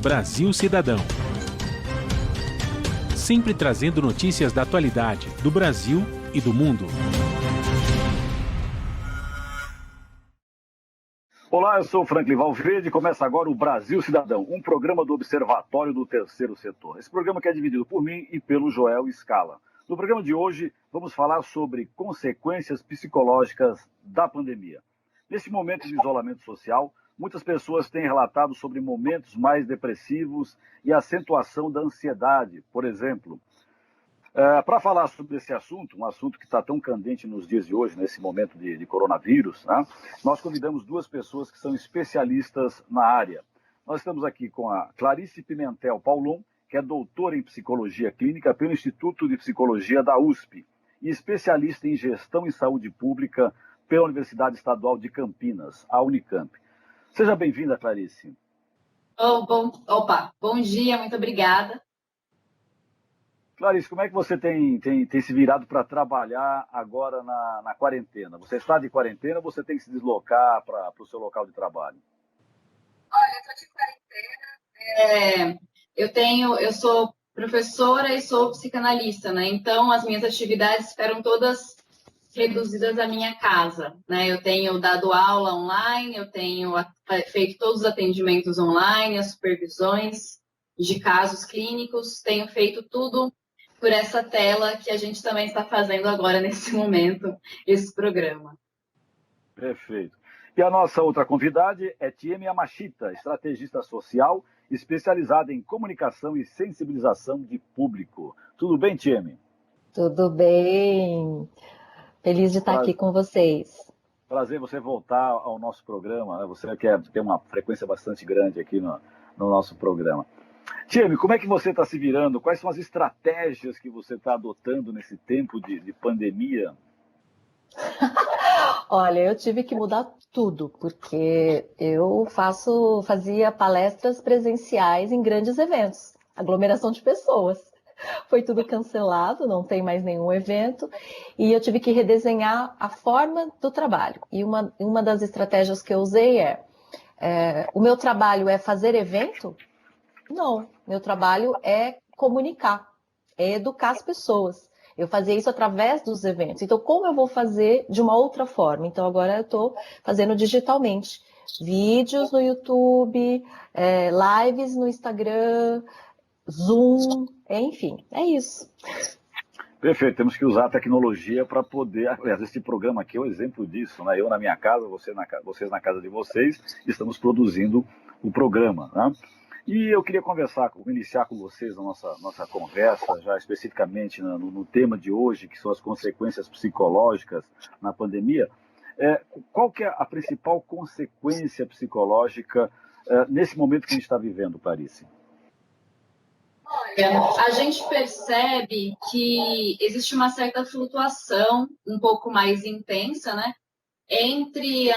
Brasil Cidadão. Sempre trazendo notícias da atualidade, do Brasil e do mundo. Olá, eu sou o Franklin Valverde e começa agora o Brasil Cidadão, um programa do Observatório do Terceiro Setor. Esse programa que é dividido por mim e pelo Joel Scala. No programa de hoje, vamos falar sobre consequências psicológicas da pandemia. Nesse momento de isolamento social, muitas pessoas têm relatado sobre momentos mais depressivos e acentuação da ansiedade, por exemplo. Para falar sobre esse assunto, um assunto que está tão candente nos dias de hoje, nesse momento de coronavírus, né, nós convidamos duas pessoas que são especialistas na área. Nós estamos aqui com a Clarice Pimentel Paulon, que é doutora em Psicologia Clínica pelo Instituto de Psicologia da USP e especialista em Gestão e Saúde Pública pela Universidade Estadual de Campinas, a Unicamp. Seja bem-vinda, Clarice. Bom dia, muito obrigada. Clarice, como é que você tem se virado para trabalhar agora na quarentena? Você está de quarentena ou você tem que se deslocar para o seu local de trabalho? Olha, eu estou de quarentena. Eu sou professora e sou psicanalista, né? Então, as minhas atividades ficaram todas reduzidas à minha casa, né? Eu tenho dado aula online, eu tenho feito todos os atendimentos online, as supervisões de casos clínicos, tenho feito tudo por essa tela que a gente também está fazendo agora, nesse momento, esse programa. Perfeito. E a nossa outra convidada é Tieme Yamashita, estrategista social, especializada em comunicação e sensibilização de público. Tudo bem, Tieme? Tudo bem. Feliz de estar aqui com vocês. Prazer você voltar ao nosso programa, né? Você que tem uma frequência bastante grande aqui no nosso programa. Tieme, como é que você está se virando? Quais são as estratégias que você está adotando nesse tempo de pandemia? Olha, eu tive que mudar tudo, porque eu fazia palestras presenciais em grandes eventos, aglomeração de pessoas. Foi tudo cancelado, não tem mais nenhum evento, e eu tive que redesenhar a forma do trabalho. E uma das estratégias que eu usei o meu trabalho é fazer evento? Não, meu trabalho é comunicar, é educar as pessoas. Eu fazia isso através dos eventos. Então, como eu vou fazer de uma outra forma? Então, agora eu estou fazendo digitalmente. Vídeos no YouTube, lives no Instagram, Zoom, enfim, é isso. Perfeito, temos que usar a tecnologia para poder... Aliás, esse programa aqui é um exemplo disso, né? Eu na minha casa, vocês na casa de vocês, estamos produzindo o programa, né? E eu queria iniciar com vocês a nossa conversa, já especificamente no tema de hoje, que são as consequências psicológicas na pandemia. Qual que é a principal consequência psicológica nesse momento que a gente está vivendo, Clarice? Olha, a gente percebe que existe uma certa flutuação um pouco mais intensa, né, entre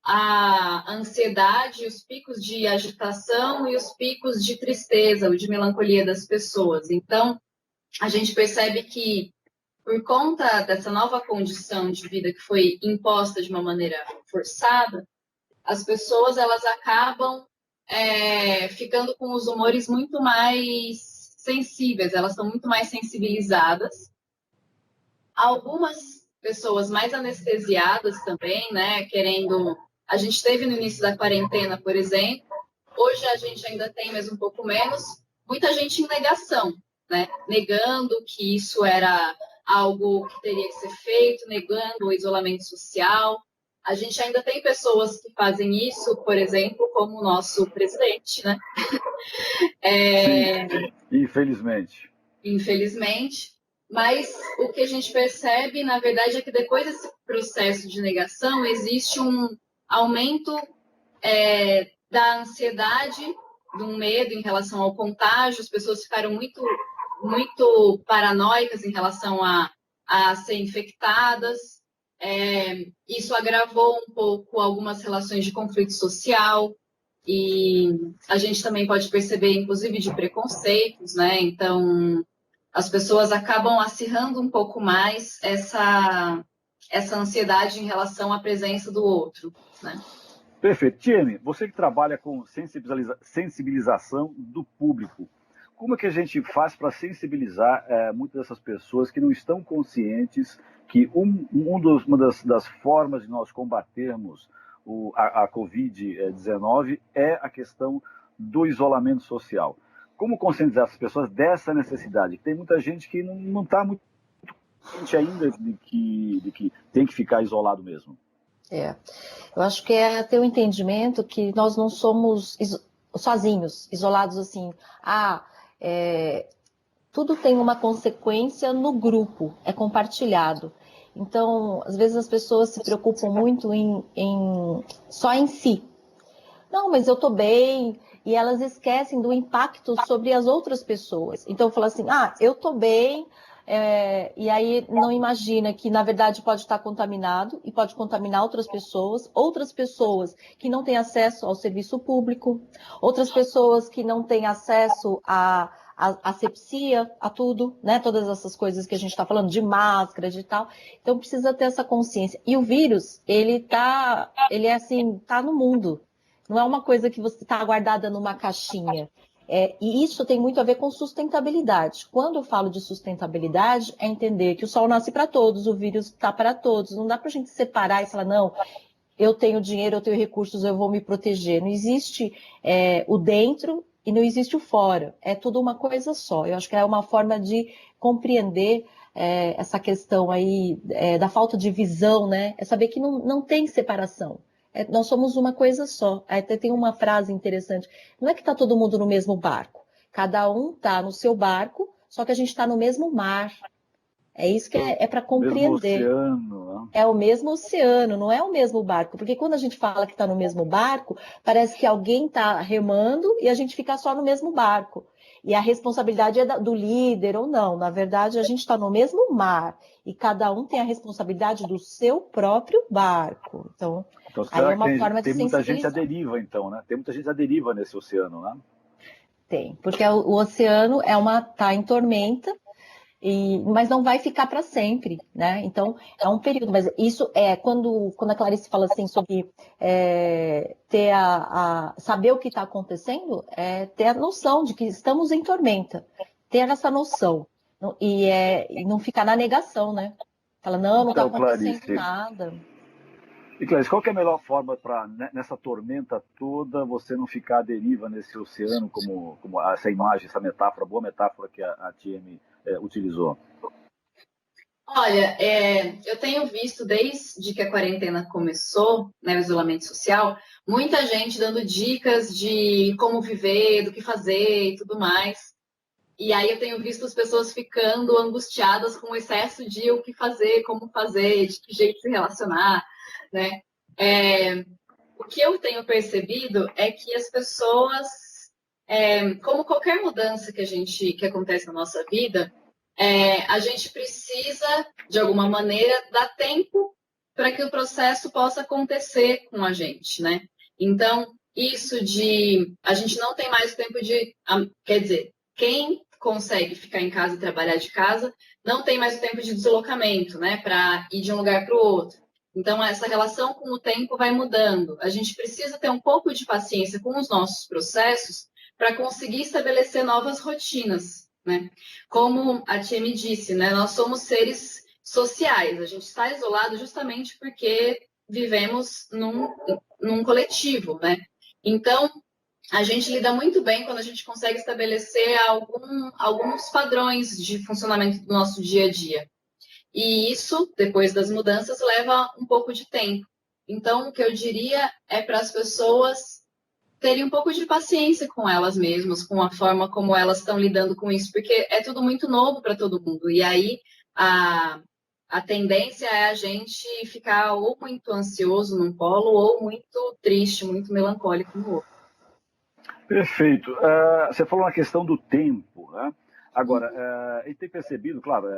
a ansiedade, os picos de agitação e os picos de tristeza ou de melancolia das pessoas. Então, a gente percebe que, por conta dessa nova condição de vida que foi imposta de uma maneira forçada, as pessoas elas acabam ficando com os humores muito mais sensíveis, elas estão muito mais sensibilizadas. Algumas pessoas mais anestesiadas também, né, querendo... A gente teve no início da quarentena, por exemplo, hoje a gente ainda tem, mas um pouco menos, muita gente em negação, né, negando que isso era algo que teria que ser feito, negando o isolamento social. A gente ainda tem pessoas que fazem isso, por exemplo, como o nosso presidente, né? Sim, infelizmente. Infelizmente. Mas o que a gente percebe, na verdade, é que depois desse processo de negação, existe um aumento da ansiedade, do medo em relação ao contágio. As pessoas ficaram muito, muito paranoicas em relação a ser infectadas. Isso agravou um pouco algumas relações de conflito social. E a gente também pode perceber, inclusive, de preconceitos, né? Então, as pessoas acabam acirrando um pouco mais essa ansiedade em relação à presença do outro, né? Perfeito. Tiene, você que trabalha com sensibilização do público, como é que a gente faz para sensibilizar muitas dessas pessoas que não estão conscientes que uma das formas de nós combatermos a Covid-19 é a questão do isolamento social? Como conscientizar as pessoas dessa necessidade? Tem muita gente que não está muito consciente ainda de que tem que ficar isolado mesmo. Eu acho que é ter o entendimento que nós não somos sozinhos, isolados assim. Tudo tem uma consequência no grupo, é compartilhado. Então, às vezes as pessoas se preocupam muito só em si. Não, mas eu estou bem, e elas esquecem do impacto sobre as outras pessoas. Então, fala assim, eu estou bem, e aí não imagina que, na verdade, pode estar contaminado e pode contaminar outras pessoas que não têm acesso ao serviço público, outras pessoas que não têm acesso à asepsia, a tudo, né? Todas essas coisas que a gente está falando, de máscara, de tal. Então, precisa ter essa consciência. E o vírus, ele é assim, tá no mundo. Não é uma coisa que você está guardada numa caixinha. E isso tem muito a ver com sustentabilidade. Quando eu falo de sustentabilidade, é entender que o sol nasce para todos, o vírus está para todos. Não dá para a gente separar e falar, não, eu tenho dinheiro, eu tenho recursos, eu vou me proteger. Não existe o dentro e não existe o fora. É tudo uma coisa só. Eu acho que é uma forma de compreender essa questão aí da falta de visão, né? É saber que não tem separação. Nós somos uma coisa só. Até tem uma frase interessante. Não é que está todo mundo no mesmo barco. Cada um está no seu barco, só que a gente está no mesmo mar. É isso que é para compreender. Mesmo oceano, né? É o mesmo oceano, não é o mesmo barco. Porque quando a gente fala que está no mesmo barco, parece que alguém está remando e a gente fica só no mesmo barco. E a responsabilidade é do líder ou não. Na verdade, a gente está no mesmo mar. E cada um tem a responsabilidade do seu próprio barco. Então aí é uma forma de tem muita gente à sensibilizar. deriva, então, né? Tem muita gente à deriva nesse oceano, né? Tem, porque o oceano tá em tormenta, mas não vai ficar para sempre, né? Então é um período. Mas isso quando a Clarice fala assim sobre ter saber o que está acontecendo, ter a noção de que estamos em tormenta, ter essa noção e não ficar na negação, né? Fala, não está Então, acontecendo Clarice, nada. e Clarice, qual que é a melhor forma para, nessa tormenta toda, você não ficar à deriva nesse oceano, como essa imagem, essa metáfora, boa metáfora que a TM utilizou? Olha, eu tenho visto desde que a quarentena começou, né, o isolamento social, muita gente dando dicas de como viver, do que fazer e tudo mais. E aí eu tenho visto as pessoas ficando angustiadas com o excesso de o que fazer, como fazer, de que jeito se relacionar, né? O que eu tenho percebido é que as pessoas, como qualquer mudança que acontece na nossa vida, a gente precisa, de alguma maneira, dar tempo para que o processo possa acontecer com a gente, né? Então, isso de a gente não tem mais tempo quer dizer, quem consegue ficar em casa e trabalhar de casa não tem mais o tempo de deslocamento, né, para ir de um lugar para o outro. Então, essa relação com o tempo vai mudando. A gente precisa ter um pouco de paciência com os nossos processos para conseguir estabelecer novas rotinas, né? Como a Tia me disse, né, nós somos seres sociais. A gente está isolado justamente porque vivemos num coletivo, né? Então, a gente lida muito bem quando a gente consegue estabelecer alguns padrões de funcionamento do nosso dia a dia. E isso, depois das mudanças, leva um pouco de tempo. Então, o que eu diria é para as pessoas terem um pouco de paciência com elas mesmas, com a forma como elas estão lidando com isso, porque é tudo muito novo para todo mundo. E aí, a tendência é a gente ficar ou muito ansioso num polo ou muito triste, muito melancólico no outro. Perfeito. Você falou na questão do tempo, né? Agora, a gente tem percebido, claro,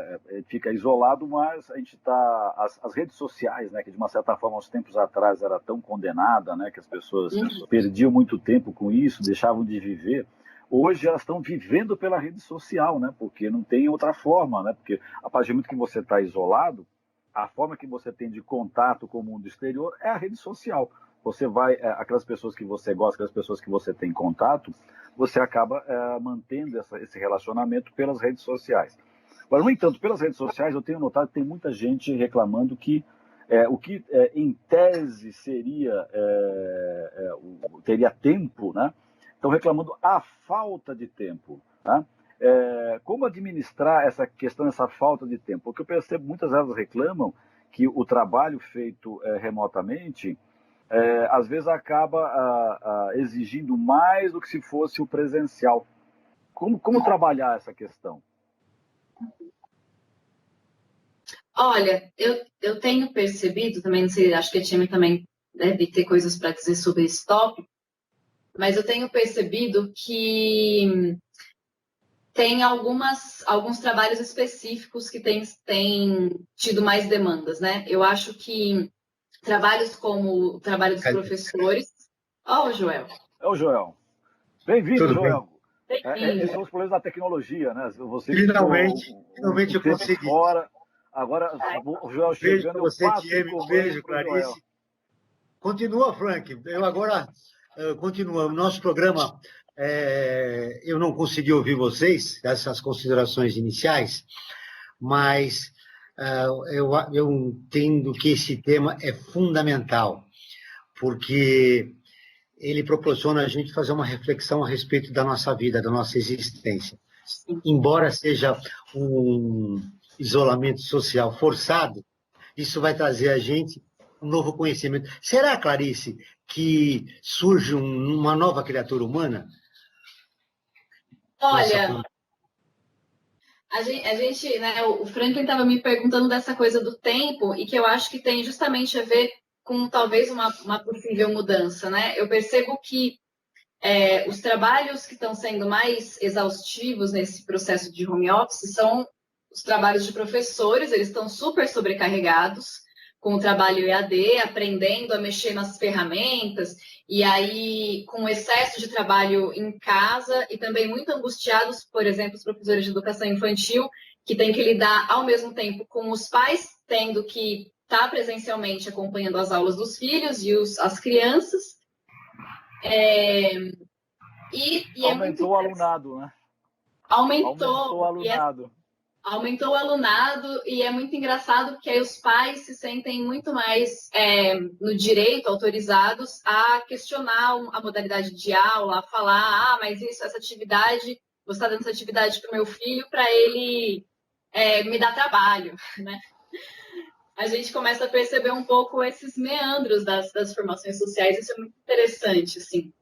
fica isolado, mas a gente está... As redes sociais, né, que de uma certa forma, uns tempos atrás era tão condenada, né, que as pessoas perdiam muito tempo com isso, deixavam de viver. Hoje elas estão vivendo pela rede social, né, porque não tem outra forma, né, porque a partir do momento que você está isolado, a forma que você tem de contato com o mundo exterior é a rede social. você vai, aquelas pessoas que você gosta, aquelas pessoas que você tem contato, você acaba mantendo esse relacionamento pelas redes sociais. Agora, no entanto, pelas redes sociais, eu tenho notado que tem muita gente reclamando que o que em tese teria tempo, né? Estão reclamando a falta de tempo, né? Como administrar essa questão, essa falta de tempo? Porque eu percebo muitas vezes reclamam que o trabalho feito remotamente às vezes acaba exigindo mais do que se fosse o presencial. Como trabalhar essa questão? Olha, eu tenho percebido, também não sei, acho que a Time também deve ter coisas para dizer sobre esse tópico, mas eu tenho percebido que tem alguns trabalhos específicos que têm tido mais demandas, né? Eu acho que trabalhos como o trabalho dos professores... Ó, o Joel. É o Joel. Bem-vindo, Joel. Bem-vindo. Esses são os problemas da tecnologia, né? Você finalmente eu consegui. Fora, agora o Joel Beijo chegando, para você, Tieme. Beijo, pro Joel. Clarice. Continua, Frank. Eu agora continuo. O nosso programa, eu não consegui ouvir vocês, essas considerações iniciais, mas eu entendo que esse tema é fundamental, porque ele proporciona a gente fazer uma reflexão a respeito da nossa vida, da nossa existência. Embora seja um isolamento social forçado, isso vai trazer a gente um novo conhecimento. Será, Clarice, que surge uma nova criatura humana? Olha, a gente, né, o Franklin estava me perguntando dessa coisa do tempo e que eu acho que tem justamente a ver com talvez uma possível mudança, né? Eu percebo que os trabalhos que estão sendo mais exaustivos nesse processo de home office são os trabalhos de professores, eles estão super sobrecarregados com o trabalho EAD, aprendendo a mexer nas ferramentas, e aí com excesso de trabalho em casa, e também muito angustiados, por exemplo, os professores de educação infantil, que têm que lidar ao mesmo tempo com os pais, tendo que estar presencialmente acompanhando as aulas dos filhos e as crianças. Aumentou o alunado, né? Aumentou o alunado. Aumentou o alunado e é muito engraçado porque aí os pais se sentem muito mais no direito, autorizados a questionar a modalidade de aula, a falar, mas essa atividade, vou estar dando essa atividade para o meu filho para ele me dar trabalho, né? A gente começa a perceber um pouco esses meandros das formações sociais, isso é muito interessante, assim.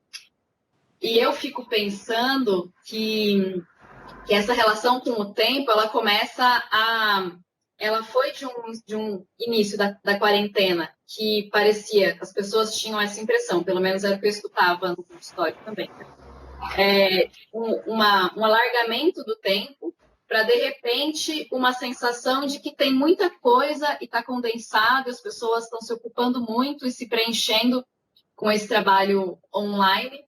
E eu fico pensando que essa relação com o tempo, ela começa ela foi de um início da quarentena, que parecia, as pessoas tinham essa impressão, pelo menos era o que eu escutava no consultório também, um alargamento do tempo, para, de repente, uma sensação de que tem muita coisa e está condensado, as pessoas estão se ocupando muito e se preenchendo com esse trabalho online.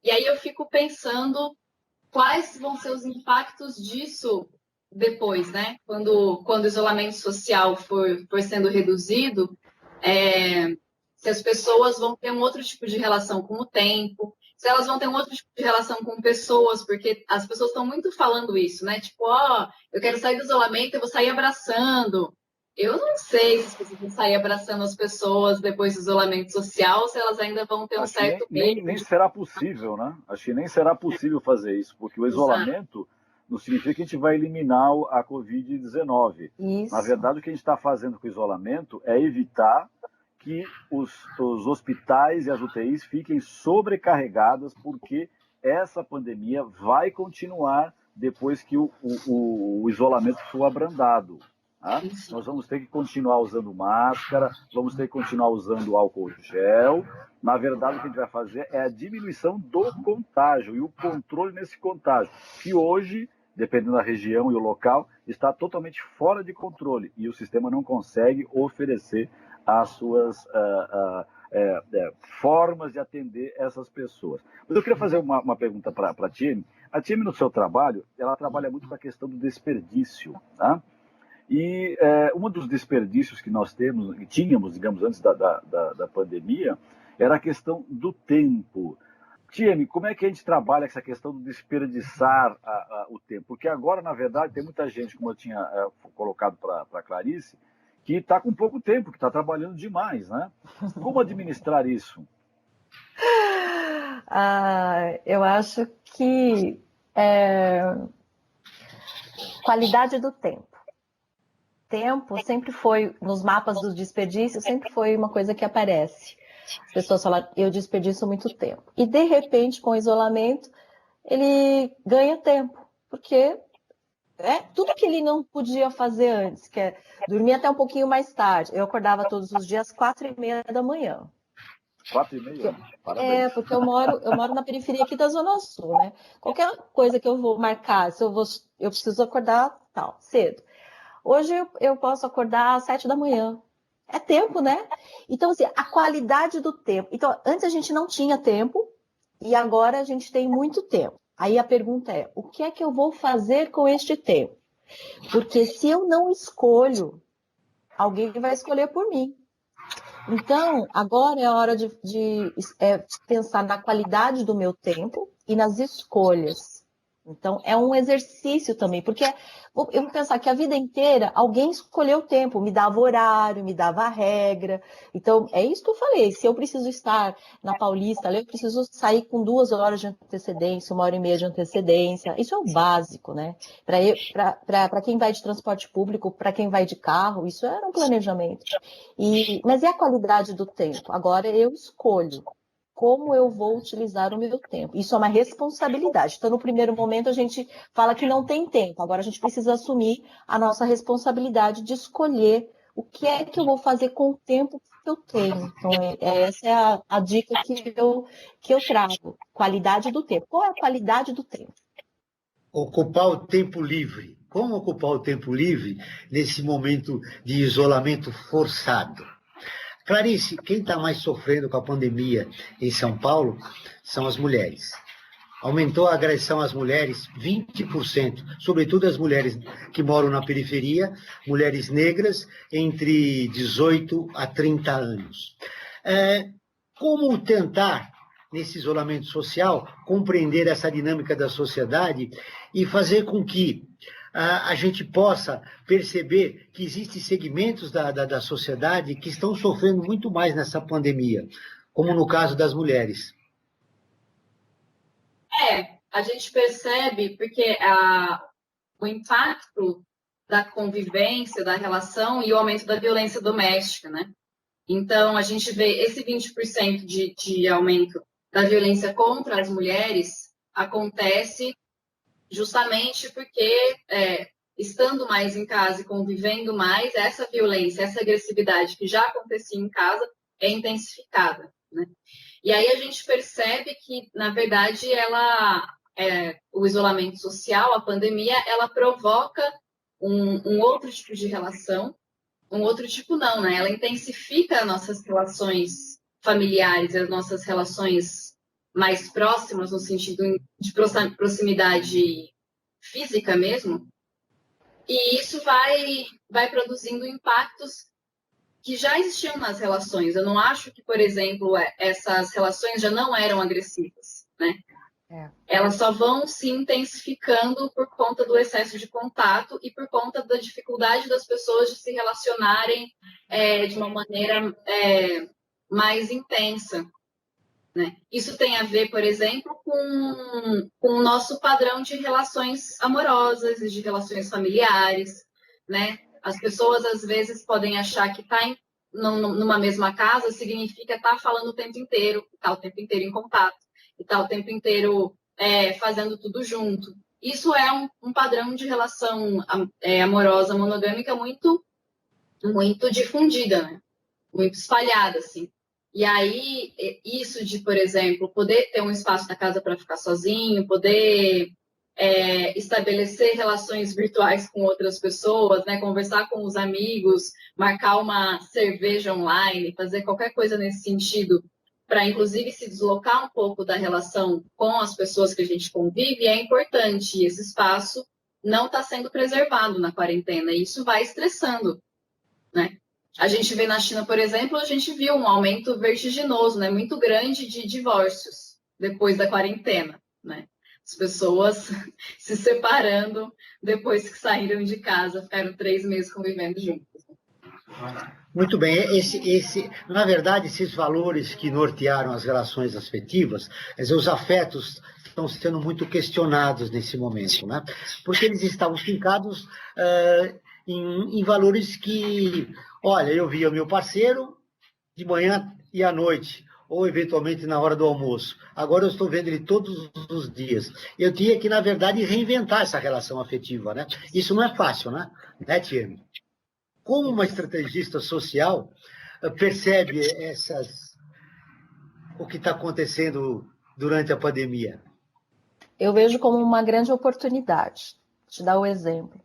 E aí eu fico pensando quais vão ser os impactos disso depois, né? Quando o isolamento social for sendo reduzido, se as pessoas vão ter um outro tipo de relação com o tempo, se elas vão ter um outro tipo de relação com pessoas, porque as pessoas estão muito falando isso, né? Tipo, eu quero sair do isolamento, eu vou sair abraçando. Eu não sei se as pessoas vão sair abraçando as pessoas depois do isolamento social, se elas ainda vão ter um certo medo. Nem será possível, né? Acho que nem será possível fazer isso, porque o isolamento não significa que a gente vai eliminar a Covid-19. Na verdade, o que a gente está fazendo com o isolamento é evitar que os hospitais e as UTIs fiquem sobrecarregadas, porque essa pandemia vai continuar depois que o isolamento for abrandado. Tá? Nós vamos ter que continuar usando máscara, vamos ter que continuar usando álcool gel. Na verdade, o que a gente vai fazer é a diminuição do contágio e o controle nesse contágio, que hoje, dependendo da região e o local, está totalmente fora de controle e o sistema não consegue oferecer as suas formas de atender essas pessoas. Mas eu queria fazer uma pergunta para a Tieme. A Tieme, no seu trabalho, ela trabalha muito com a questão do desperdício, tá? E um dos desperdícios que nós tínhamos, digamos, antes da pandemia, era a questão do tempo. Tieme, como é que a gente trabalha essa questão do desperdiçar o tempo? Porque agora, na verdade, tem muita gente, como eu tinha colocado para a Clarice, que está com pouco tempo, que está trabalhando demais, né? Como administrar isso? Eu acho que qualidade do tempo. Tempo sempre foi, nos mapas do desperdício, sempre foi uma coisa que aparece. As pessoas falam, eu desperdiço muito tempo. E, de repente, com o isolamento, ele ganha tempo. Porque tudo que ele não podia fazer antes, que é dormir até um pouquinho mais tarde. Eu acordava todos os dias às 4h30 da manhã. 4h30? Parabéns. Porque eu moro na periferia aqui da Zona Sul, né? Qualquer coisa que eu vou marcar, eu preciso acordar cedo. Hoje eu posso acordar às 7 da manhã. É tempo, né? Então, assim, a qualidade do tempo. Então, antes a gente não tinha tempo e agora a gente tem muito tempo. Aí a pergunta é, o que é que eu vou fazer com este tempo? Porque se eu não escolho, alguém vai escolher por mim. Então, agora é a hora de pensar na qualidade do meu tempo e nas escolhas. Então, é um exercício também, porque eu vou pensar que a vida inteira alguém escolheu o tempo, me dava horário, me dava a regra. Então, é isso que eu falei. Se eu preciso estar na Paulista, eu preciso sair com 2 horas de antecedência, 1h30 de antecedência. Isso é o básico, né? Para quem vai de transporte público, para quem vai de carro, isso era um planejamento. Mas é a qualidade do tempo. Agora eu escolho como eu vou utilizar o meu tempo. Isso é uma responsabilidade. Então, no primeiro momento, a gente fala que não tem tempo. Agora, a gente precisa assumir a nossa responsabilidade de escolher o que é que eu vou fazer com o tempo que eu tenho. Então, essa é a dica que eu trago. Qualidade do tempo. Qual é a qualidade do tempo? Ocupar o tempo livre. Como ocupar o tempo livre nesse momento de isolamento forçado? Clarice, quem está mais sofrendo com a pandemia em São Paulo são as mulheres. Aumentou a agressão às mulheres 20%, sobretudo as mulheres que moram na periferia, mulheres negras entre 18 a 30 anos. Como tentar, nesse isolamento social, compreender essa dinâmica da sociedade e fazer com que a gente possa perceber que existem segmentos da sociedade que estão sofrendo muito mais nessa pandemia, como no caso das mulheres. A gente percebe porque o impacto da convivência, da relação e o aumento da violência doméstica, né? Então, a gente vê esse 20% de aumento da violência contra as mulheres acontece justamente porque, estando mais em casa e convivendo mais, essa violência, essa agressividade que já acontecia em casa é intensificada, né? E aí a gente percebe que, na verdade, o isolamento social, a pandemia, ela provoca um outro tipo de relação, um outro tipo não, né? Ela intensifica as nossas relações familiares, as nossas relações mais próximas, no sentido de proximidade física mesmo, e isso vai produzindo impactos que já existiam nas relações. Eu não acho que, por exemplo, essas relações já não eram agressivas, né? Elas só vão se intensificando por conta do excesso de contato e por conta da dificuldade das pessoas de se relacionarem de uma maneira mais intensa, né? Isso tem a ver, por exemplo, com o nosso padrão de relações amorosas e de relações familiares, né? As pessoas, às vezes, podem achar que estar numa mesma casa significa estar falando o tempo inteiro, estar o tempo inteiro em contato, estar o tempo inteiro fazendo tudo junto. Isso é um padrão de relação amorosa, monogâmica muito, muito difundida, né? Muito espalhada, assim. E aí, isso de, por exemplo, poder ter um espaço na casa para ficar sozinho, poder estabelecer relações virtuais com outras pessoas, né? Conversar com os amigos, marcar uma cerveja online, fazer qualquer coisa nesse sentido, para inclusive se deslocar um pouco da relação com as pessoas que a gente convive, é importante. E esse espaço não está sendo preservado na quarentena, e isso vai estressando, né? A gente vê na China, por exemplo, a gente viu um aumento vertiginoso, né, muito grande de divórcios depois da quarentena, né? As pessoas se separando depois que saíram de casa, ficaram 3 meses convivendo juntos. Muito bem, na verdade, esses valores que nortearam as relações afetivas, quer dizer, os afetos estão sendo muito questionados nesse momento, né? Porque eles estavam fincados em valores que, olha, eu via meu parceiro de manhã e à noite, ou eventualmente na hora do almoço. Agora eu estou vendo ele todos os dias. Eu tinha que, na verdade, reinventar essa relação afetiva, né? Isso não é fácil, né, Tiene? Como uma estrategista social percebe o que está acontecendo durante a pandemia? Eu vejo como uma grande oportunidade. Vou te dar o exemplo.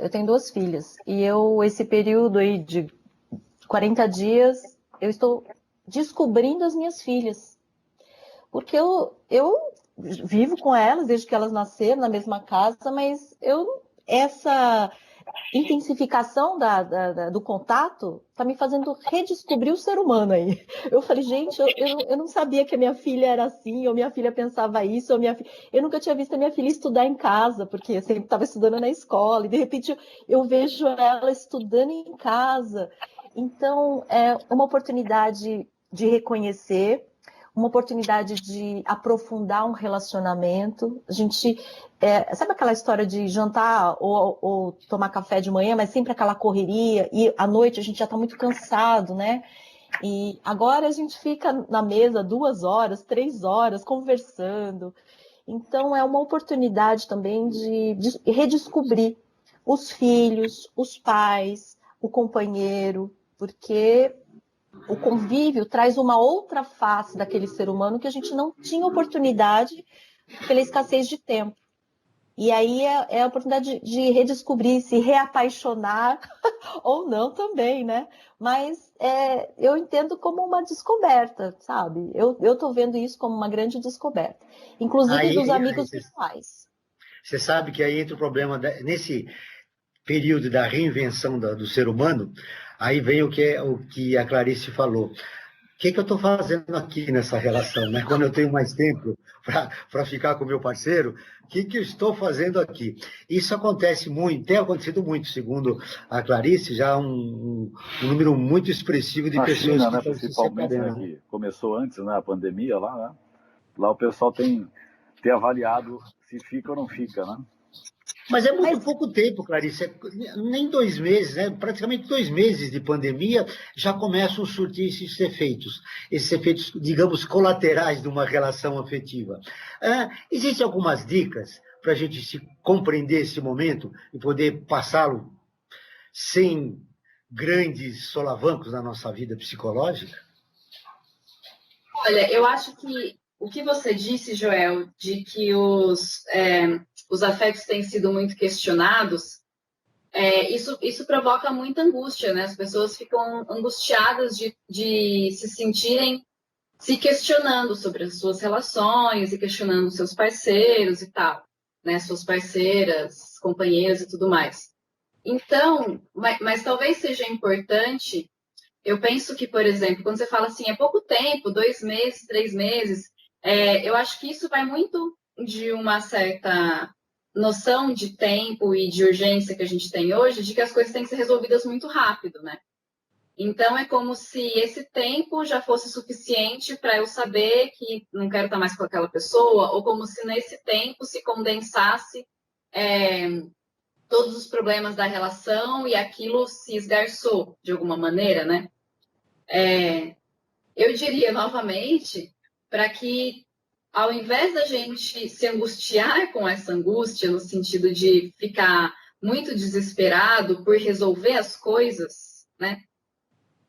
Eu tenho 2 filhas e esse período aí de 40 dias, eu estou descobrindo as minhas filhas. Porque eu vivo com elas desde que elas nasceram na mesma casa, mas essa intensificação do contato está me fazendo redescobrir o ser humano aí. Eu falei, gente, eu não sabia que a minha filha era assim, ou minha filha pensava isso, eu nunca tinha visto a minha filha estudar em casa, porque eu sempre estava estudando na escola, e de repente eu vejo ela estudando em casa. Então, é uma oportunidade de reconhecer, uma oportunidade de aprofundar um relacionamento. A gente, sabe aquela história de jantar ou tomar café de manhã, mas sempre aquela correria, e à noite a gente já está muito cansado, né? E agora a gente fica na mesa 2 horas, 3 horas, conversando. Então, é uma oportunidade também de redescobrir os filhos, os pais, o companheiro, porque o convívio traz uma outra face daquele ser humano que a gente não tinha oportunidade pela escassez de tempo. E aí é a oportunidade de redescobrir, se reapaixonar ou não também, né? Mas eu entendo como uma descoberta, sabe? Eu estou vendo isso como uma grande descoberta, inclusive dos amigos virtuais. Você sabe que aí entra o problema, nesse período da reinvenção do ser humano, aí vem o que a Clarice falou. O que eu estou fazendo aqui nessa relação, né? Quando eu tenho mais tempo para ficar com o meu parceiro, o que eu estou fazendo aqui? Isso acontece muito, tem acontecido muito, segundo a Clarice, já um número muito expressivo de pessoas China, que né, estão se principalmente, né, separando. que começou antes, né, a pandemia lá, né? Lá o pessoal tem avaliado se fica ou não fica, né? Mas é muito pouco tempo, Clarice. Nem 2 meses, né? Praticamente 2 meses de pandemia já começam a surtir esses efeitos, digamos, colaterais de uma relação afetiva. Existem algumas dicas para a gente se compreender esse momento e poder passá-lo sem grandes solavancos na nossa vida psicológica? Olha, eu acho que o que você disse, Joel, de que os afetos têm sido muito questionados, isso provoca muita angústia, né? As pessoas ficam angustiadas de se sentirem se questionando sobre as suas relações e questionando seus parceiros e tal, né? Suas parceiras, companheiras e tudo mais. Então, mas talvez seja importante. Eu penso que, por exemplo, quando você fala assim, é pouco tempo, 2 meses, 3 meses, eu acho que isso vai muito de uma certa noção de tempo e de urgência que a gente tem hoje, de que as coisas têm que ser resolvidas muito rápido, né? Então, é como se esse tempo já fosse suficiente para eu saber que não quero estar mais com aquela pessoa, ou como se nesse tempo se condensasse todos os problemas da relação e aquilo se esgarçou de alguma maneira, né? Eu diria novamente para que, ao invés da gente se angustiar com essa angústia, no sentido de ficar muito desesperado por resolver as coisas, né?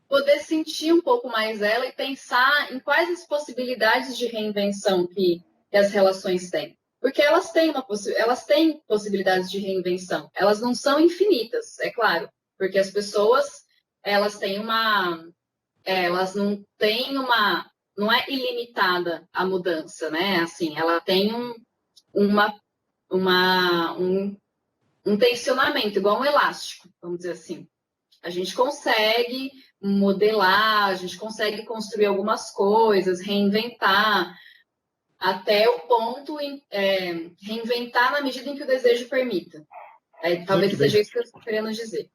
Poder sentir um pouco mais ela e pensar em quais as possibilidades de reinvenção que as relações têm. Porque elas têm possibilidades de reinvenção. Elas não são infinitas, é claro. Porque as pessoas, elas não têm não é ilimitada a mudança, né? Assim, ela tem um tensionamento, igual um elástico, vamos dizer assim. A gente consegue modelar, a gente consegue construir algumas coisas, reinventar, até o ponto reinventar na medida em que o desejo permita. Talvez seja isso que eu estou querendo dizer.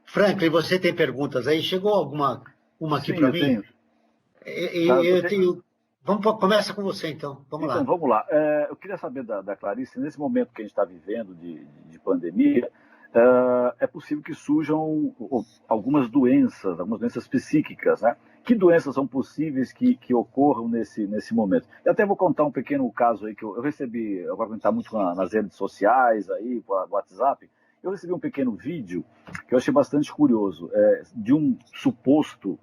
Franklin, você tem perguntas aí? Chegou uma aqui para mim? Começa com você, então. Vamos lá. Então, vamos lá. Eu queria saber da Clarice, nesse momento que a gente está vivendo de pandemia, é possível que surjam algumas doenças psíquicas, né? Que doenças são possíveis que ocorram nesse momento? Eu até vou contar um pequeno caso aí que eu recebi, eu vou comentar muito nas redes sociais, aí, no WhatsApp. Eu recebi um pequeno vídeo que eu achei bastante curioso, de um suposto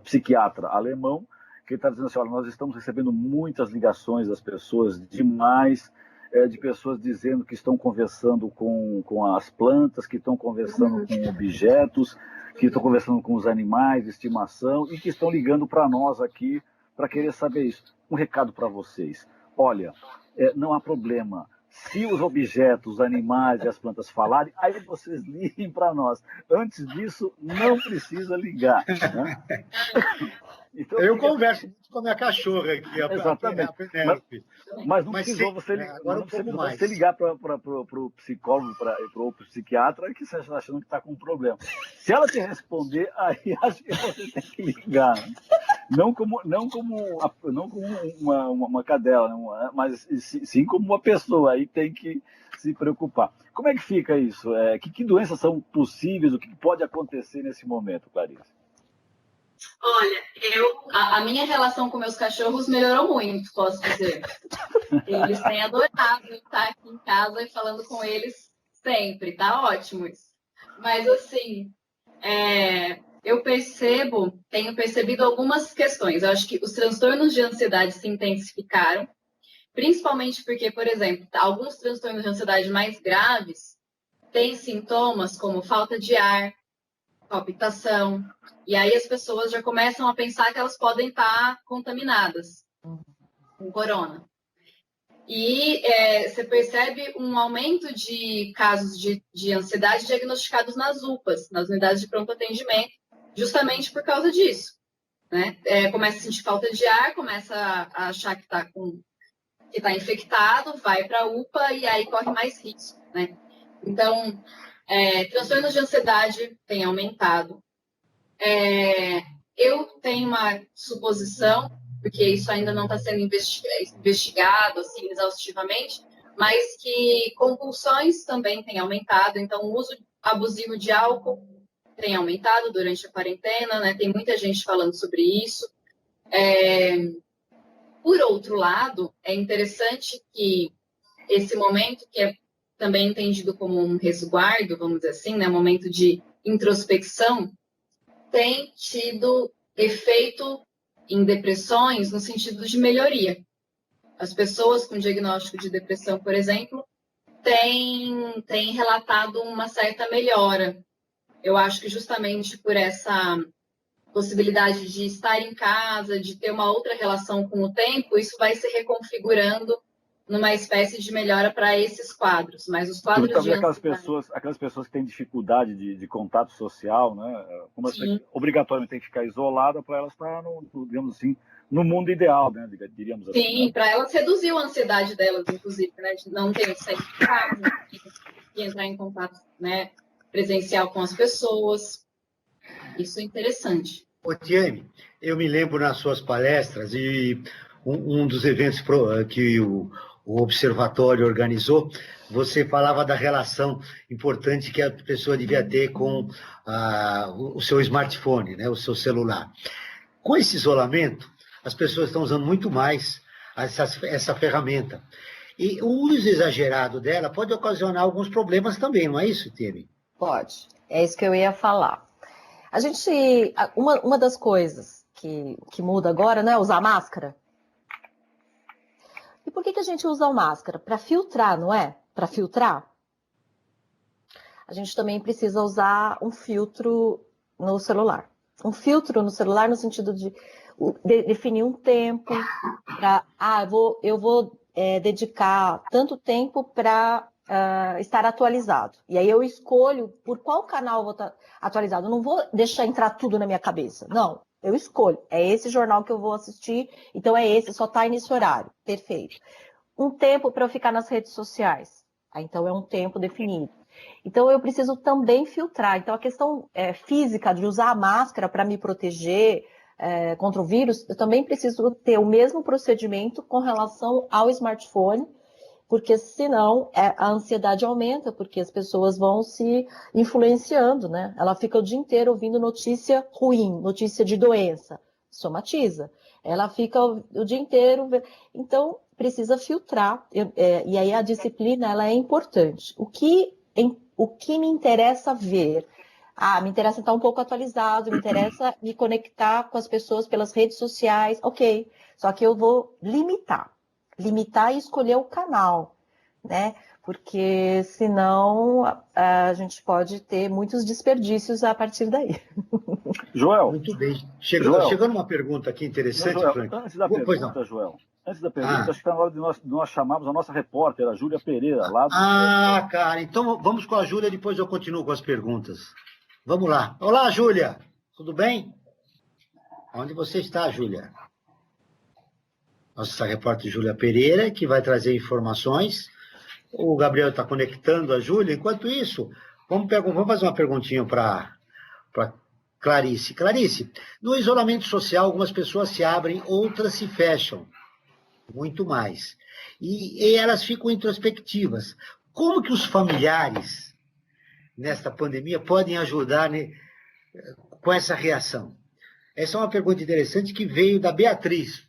psiquiatra alemão, que está dizendo assim: olha, nós estamos recebendo muitas ligações das pessoas demais, de pessoas dizendo que estão conversando com as plantas, que estão conversando com objetos, que estão conversando com os animais de estimação e que estão ligando para nós aqui para querer saber isso. Um recado para vocês: olha, não há problema. Se os objetos, os animais e as plantas falarem, aí vocês liguem para nós. Antes disso, não precisa ligar. Né? Então, eu converso muito com a minha cachorra aqui. Exatamente. Mas não precisou você ligar para o psicólogo, para o psiquiatra, que você está achando que está com um problema. Se ela te responder, aí acho que você tem que ligar. Né? Não como uma cadela, né? Mas sim como uma pessoa. Aí tem que se preocupar. Como é que fica isso? Que doenças são possíveis? O que pode acontecer nesse momento, Clarice? Olha, a minha relação com meus cachorros melhorou muito, posso dizer. Eles têm adorado estar aqui em casa e falando com eles sempre, tá ótimo isso. Mas assim, eu tenho percebido algumas questões. Eu acho que os transtornos de ansiedade se intensificaram, principalmente porque, por exemplo, alguns transtornos de ansiedade mais graves têm sintomas como falta de ar, palpitação, e aí as pessoas já começam a pensar que elas podem estar contaminadas com corona. E você percebe um aumento de casos de ansiedade diagnosticados nas UPAs, nas unidades de pronto atendimento, justamente por causa disso. Né? Começa a sentir falta de ar, começa a achar que está infectado, vai para a UPA e aí corre mais risco. Né? Então, transtornos de ansiedade têm aumentado. Eu tenho uma suposição, porque isso ainda não está sendo investigado assim, exaustivamente, mas que compulsões também têm aumentado. Então, o uso abusivo de álcool tem aumentado durante a quarentena, né? Tem muita gente falando sobre isso. Por outro lado, é interessante que esse momento, que é também entendido como um resguardo, vamos dizer assim, né? Um momento de introspecção, tem tido efeito em depressões no sentido de melhoria. As pessoas com diagnóstico de depressão, por exemplo, têm relatado uma certa melhora. Eu acho que justamente por essa possibilidade de estar em casa, de ter uma outra relação com o tempo, isso vai se reconfigurando numa espécie de melhora para esses quadros. Mas os quadros de aquelas pessoas que têm dificuldade de contato social, né? Como obrigatoriamente tem que ficar isolada, para elas estar digamos assim, no mundo ideal, né? Diríamos assim. Sim, para elas reduziu a ansiedade delas, inclusive, né? De não ter que sair de casa e entrar em contato, né, presencial com as pessoas. Isso é interessante. Tiane, eu me lembro nas suas palestras e um dos eventos que o Observatório organizou, você falava da relação importante que a pessoa devia ter com o seu smartphone, né, o seu celular. Com esse isolamento, as pessoas estão usando muito mais essa ferramenta. E o uso exagerado dela pode ocasionar alguns problemas também, não é isso, Tiane? Pode. É isso que eu ia falar. Uma das coisas que muda agora, né, é usar máscara. E por que a gente usa a máscara? Para filtrar, não é? Para filtrar. A gente também precisa usar um filtro no celular. Um filtro no celular no sentido de definir um tempo para... eu vou dedicar tanto tempo para estar atualizado. E aí eu escolho por qual canal eu vou estar atualizado. Eu não vou deixar entrar tudo na minha cabeça. Não, eu escolho. É esse jornal que eu vou assistir, então é esse, só está nesse horário. Perfeito. Um tempo para eu ficar nas redes sociais. Então é um tempo definido. Então eu preciso também filtrar. Então a questão física de usar a máscara para me proteger contra o vírus, eu também preciso ter o mesmo procedimento com relação ao smartphone, porque senão a ansiedade aumenta, porque as pessoas vão se influenciando, né? Ela fica o dia inteiro ouvindo notícia ruim, notícia de doença, somatiza. Ela fica o dia inteiro... Então, precisa filtrar, e aí a disciplina ela é importante. O que me interessa ver? Me interessa estar um pouco atualizado, me interessa me conectar com as pessoas pelas redes sociais, ok. Só que eu vou limitar e escolher o canal, né? Porque senão a gente pode ter muitos desperdícios a partir daí. Joel. Muito bem. Chegando uma pergunta aqui interessante, não, Joel, Frank. Antes da pergunta, Joel, acho que está na hora de nós chamarmos a nossa repórter, a Júlia Pereira, lá do... Cara, então vamos com a Júlia, depois eu continuo com as perguntas. Vamos lá. Olá, Júlia. Tudo bem? Onde você está, Júlia? Nossa repórter Júlia Pereira, que vai trazer informações. O Gabriel está conectando a Júlia. Enquanto isso, vamos fazer uma perguntinha para Clarice. Clarice, no isolamento social, algumas pessoas se abrem, outras se fecham. Muito mais. E elas ficam introspectivas. Como que os familiares, nesta pandemia, podem ajudar, né, com essa reação? Essa é uma pergunta interessante que veio da Beatriz,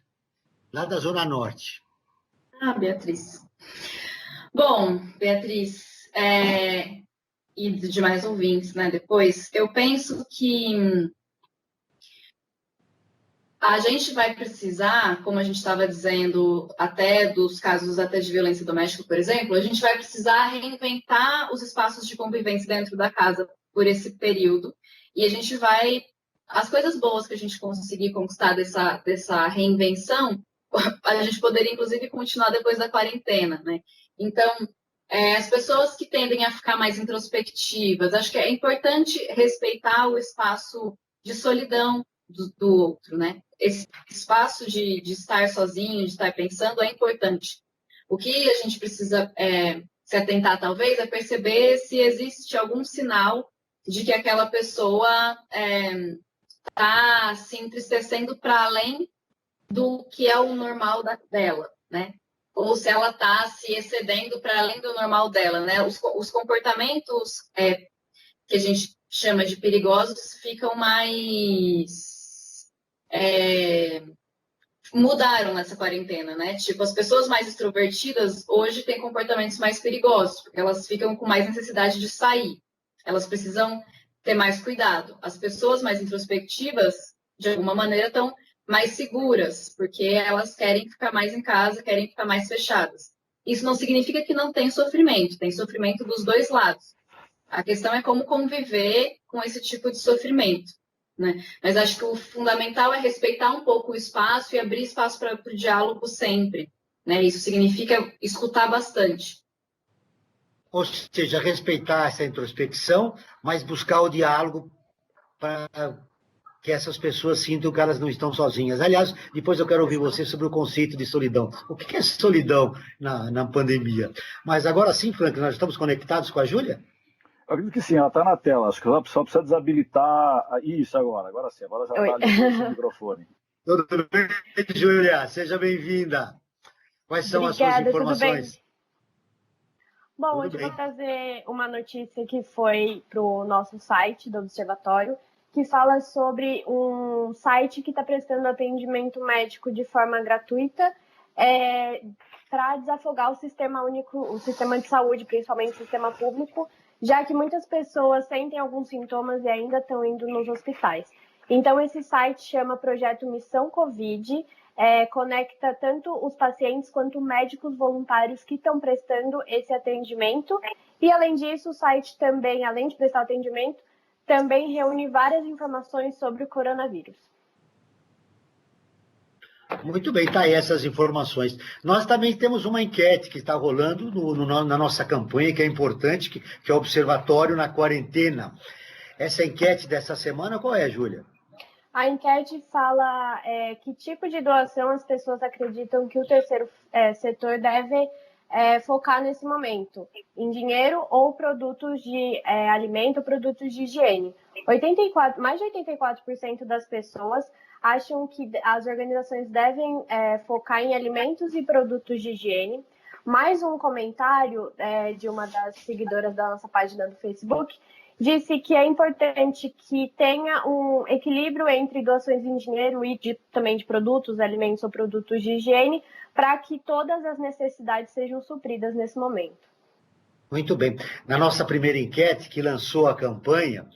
lá da Zona Norte. Beatriz. Bom, Beatriz, e de demais ouvintes, né, depois, eu penso que a gente vai precisar, como a gente estava dizendo, até dos casos até de violência doméstica, por exemplo, a gente vai precisar reinventar os espaços de convivência dentro da casa por esse período. E a gente vai... As coisas boas que a gente conseguir conquistar dessa reinvenção, a gente poderia, inclusive, continuar depois da quarentena, né? Então, as pessoas que tendem a ficar mais introspectivas, acho que é importante respeitar o espaço de solidão do outro, né? Esse espaço de estar sozinho, de estar pensando, é importante. O que a gente precisa se atentar, talvez, é perceber se existe algum sinal de que aquela pessoa está se entristecendo para além do que é o normal dela, né? Ou se ela está se excedendo para além do normal dela, né? Os comportamentos que a gente chama de perigosos ficam mais... mudaram nessa quarentena, né? Tipo, as pessoas mais extrovertidas hoje têm comportamentos mais perigosos, porque elas ficam com mais necessidade de sair. Elas precisam ter mais cuidado. As pessoas mais introspectivas, de alguma maneira, estão mais seguras, porque elas querem ficar mais em casa, querem ficar mais fechadas. Isso não significa que não tem sofrimento dos dois lados. A questão é como conviver com esse tipo de sofrimento, né? Mas acho que o fundamental é respeitar um pouco o espaço e abrir espaço para o diálogo sempre, né? Isso significa escutar bastante. Ou seja, respeitar essa introspecção, mas buscar o diálogo para que essas pessoas sintam que elas não estão sozinhas. Aliás, depois eu quero ouvir você sobre o conceito de solidão. O que é solidão na pandemia? Mas agora sim, Frank, nós estamos conectados com a Júlia? Eu acredito que sim, ela está na tela. Acho que ela só precisa desabilitar. Isso, agora sim. Agora já está ali o microfone. Tudo bem, Júlia? Seja bem-vinda. Quais são as suas informações? Bom, hoje eu vou trazer uma notícia que foi para o nosso site do Observatório, que fala sobre um site que está prestando atendimento médico de forma gratuita para desafogar o sistema único, o sistema de saúde, principalmente o sistema público, já que muitas pessoas sentem alguns sintomas e ainda estão indo nos hospitais. Então, esse site chama Projeto Missão Covid, conecta tanto os pacientes quanto médicos voluntários que estão prestando esse atendimento. E, além disso, o site também, além de prestar atendimento, também reúne várias informações sobre o coronavírus. Muito bem, tá aí essas informações. Nós também temos uma enquete que está rolando na nossa campanha, que é importante, que é o Observatório na Quarentena. Essa enquete dessa semana, qual é, Júlia? A enquete fala que tipo de doação as pessoas acreditam que o terceiro setor deve focar nesse momento, em dinheiro ou produtos de alimento, produtos de higiene. Mais de 84% das pessoas acham que as organizações devem focar em alimentos e produtos de higiene. Mais um comentário de uma das seguidoras da nossa página do Facebook disse que é importante que tenha um equilíbrio entre doações em dinheiro e também de produtos, alimentos ou produtos de higiene, para que todas as necessidades sejam supridas nesse momento. Muito bem. Na nossa primeira enquete, que lançou a campanha,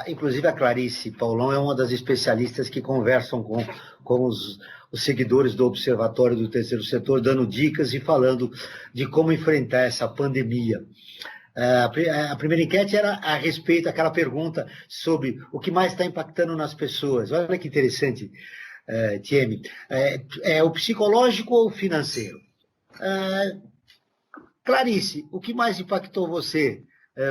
inclusive a Clarice Paulão é uma das especialistas que conversam com os seguidores do Observatório do Terceiro Setor, dando dicas e falando de como enfrentar essa pandemia. A primeira enquete era a respeito daquela pergunta sobre o que mais está impactando nas pessoas. Olha que interessante, Tieme. É o psicológico ou o financeiro? Clarice, o que mais impactou você?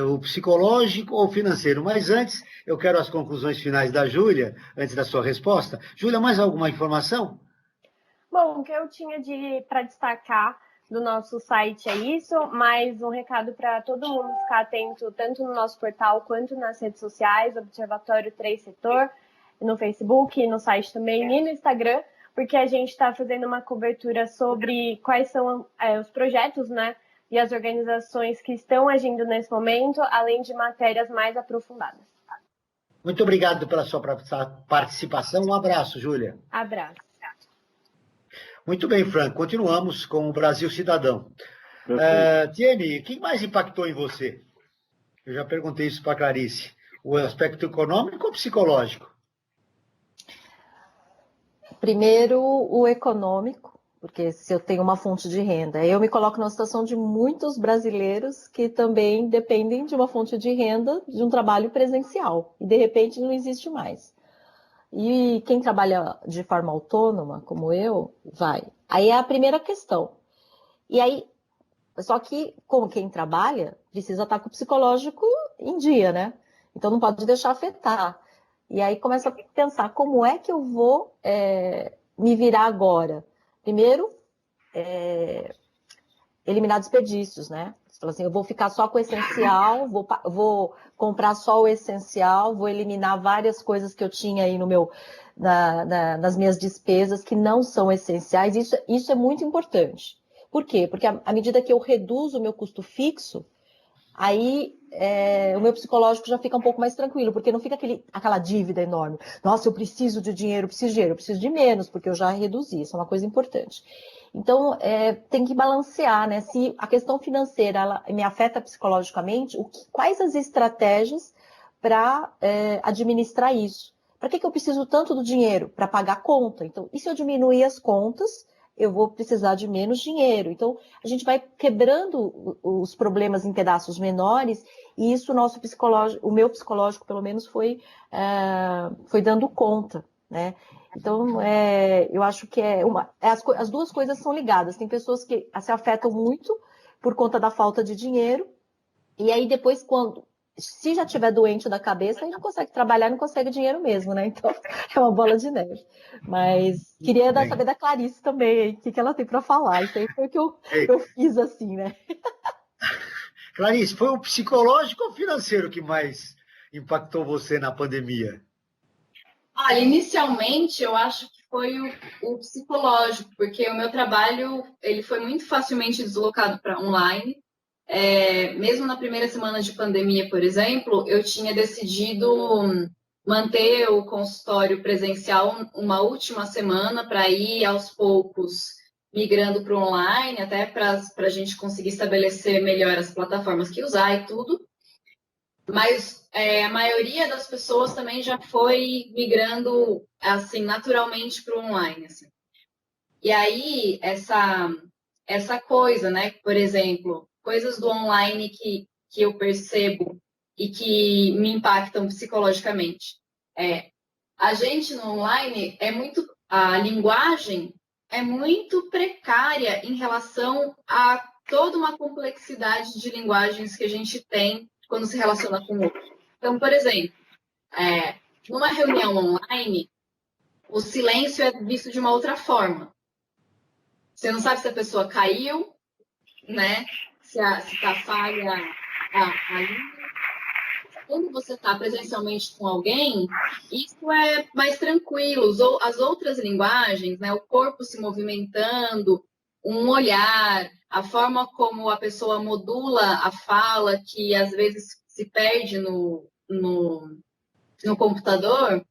O psicológico ou o financeiro? Mas antes, eu quero as conclusões finais da Júlia, antes da sua resposta. Júlia, mais alguma informação? Bom, o que eu tinha para destacar do nosso site é isso, mas um recado para todo mundo ficar atento, tanto no nosso portal quanto nas redes sociais, Observatório 3 Setor, no Facebook, no site também e no Instagram, porque a gente está fazendo uma cobertura sobre quais são os projetos, né, e as organizações que estão agindo nesse momento, além de matérias mais aprofundadas. Muito obrigado pela sua participação. Um abraço, Júlia. Abraço. Muito bem, Frank. Continuamos com o Brasil Cidadão. Tiene, o que mais impactou em você? Eu já perguntei isso para a Clarice. O aspecto econômico ou psicológico? Primeiro, o econômico, porque se eu tenho uma fonte de renda, eu me coloco na situação de muitos brasileiros que também dependem de uma fonte de renda, de um trabalho presencial, e de repente não existe mais. E quem trabalha de forma autônoma, como eu, vai. Aí é a primeira questão. E aí, só que, como quem trabalha, precisa estar com o psicológico em dia, né? Então não pode deixar afetar. E aí começa a pensar, como é que eu vou me virar agora? Primeiro, eliminar desperdícios, né? Você fala assim, eu vou ficar só com o essencial, vou comprar só o essencial, vou eliminar várias coisas que eu tinha aí nas minhas despesas que não são essenciais. Isso é muito importante. Por quê? Porque à medida que eu reduzo o meu custo fixo, aí o meu psicológico já fica um pouco mais tranquilo, porque não fica aquela dívida enorme. Nossa, eu preciso de dinheiro, eu preciso de menos, porque eu já reduzi, isso é uma coisa importante. Então, tem que balancear, né? Se a questão financeira ela me afeta psicologicamente, quais as estratégias para administrar isso? Para que eu preciso tanto do dinheiro? Para pagar a conta. Então, e se eu diminuir as contas, eu vou precisar de menos dinheiro. Então, a gente vai quebrando os problemas em pedaços menores, e isso o meu psicológico, pelo menos, foi dando conta, né? Então, eu acho que as duas coisas são ligadas. Tem pessoas que se afetam muito por conta da falta de dinheiro, e aí depois, se já estiver doente da cabeça, aí não consegue trabalhar, não consegue dinheiro mesmo, né? Então, é uma bola de neve. Mas queria saber da Clarice também, o que ela tem para falar. Isso aí foi o que eu fiz assim, né? Clarice, foi o psicológico ou o financeiro que mais impactou você na pandemia? Inicialmente eu acho que foi o psicológico, porque o meu trabalho ele foi muito facilmente deslocado para online. Mesmo na primeira semana de pandemia, por exemplo, eu tinha decidido manter o consultório presencial uma última semana para ir aos poucos migrando para o online, até para a gente conseguir estabelecer melhor as plataformas que usar e tudo. Mas a maioria das pessoas também já foi migrando assim naturalmente para o online. Assim. E aí, essa coisa, né? Por exemplo, coisas do online que eu percebo e que me impactam psicologicamente. A gente no online é muito a linguagem é muito precária em relação a toda uma complexidade de linguagens que a gente tem quando se relaciona com o outro. Então, por exemplo, numa reunião online, o silêncio é visto de uma outra forma. Você não sabe se a pessoa caiu, né? Se está falha a língua. Quando você está presencialmente com alguém, isso é mais tranquilo. As outras linguagens, né? O corpo se movimentando, um olhar, a forma como a pessoa modula a fala, que às vezes se perde no computador,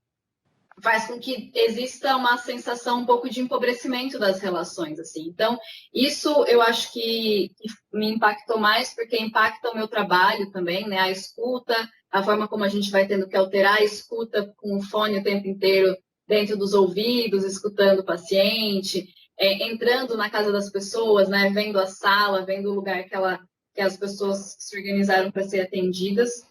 faz com que exista uma sensação um pouco de empobrecimento das relações, assim. Então, isso eu acho que me impactou mais, porque impacta o meu trabalho também, né? A escuta, a forma como a gente vai tendo que alterar a escuta com o fone o tempo inteiro dentro dos ouvidos, escutando o paciente, entrando na casa das pessoas, né? Vendo a sala, vendo o lugar que as pessoas se organizaram para ser atendidas.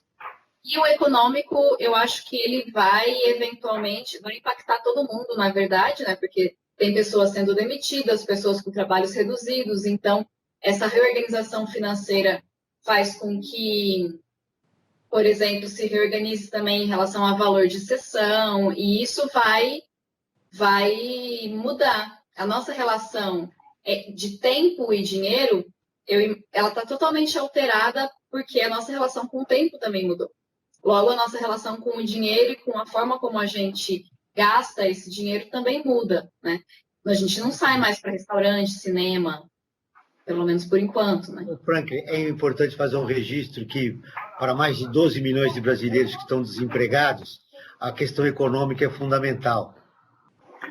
E o econômico, eu acho que ele vai, eventualmente, vai impactar todo mundo, na verdade, né? Porque tem pessoas sendo demitidas, pessoas com trabalhos reduzidos. Então, essa reorganização financeira faz com que, por exemplo, se reorganize também em relação ao valor de sessão. E isso vai mudar. A nossa relação de tempo e dinheiro, ela está totalmente alterada porque a nossa relação com o tempo também mudou. Logo, a nossa relação com o dinheiro e com a forma como a gente gasta esse dinheiro também muda, né? A gente não sai mais para restaurante, cinema, pelo menos por enquanto, né? Frank, é importante fazer um registro que, para mais de 12 milhões de brasileiros que estão desempregados, a questão econômica é fundamental.